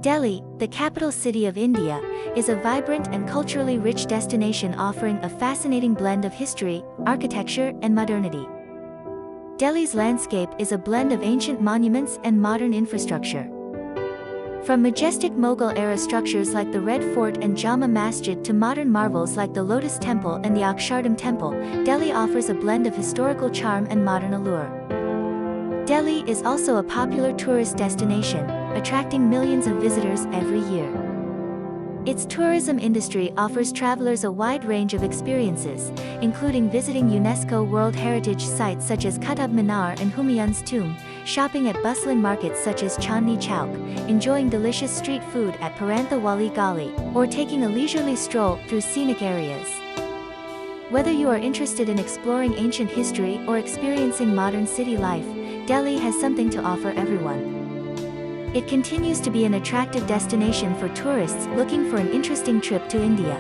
Delhi, the capital city of India, is a vibrant and culturally rich destination offering a fascinating blend of history, architecture, and modernity. Delhi's landscape is a blend of ancient monuments and modern infrastructure. From majestic Mughal-era structures like the Red Fort and Jama Masjid to modern marvels like the Lotus Temple and the Akshardham Temple, Delhi offers a blend of historical charm and modern allure. Delhi is also a popular tourist destination, attracting millions of visitors every year. Its tourism industry offers travelers a wide range of experiences, including visiting UNESCO World Heritage Sites such as Qutub Minar and Humayun's tomb, shopping at bustling markets such as Chandni Chowk, enjoying delicious street food at Parantha Wali Gali, or taking a leisurely stroll through scenic areas. Whether you are interested in exploring ancient history or experiencing modern city life, Delhi has something to offer everyone. It continues to be an attractive destination for tourists looking for an interesting trip to India.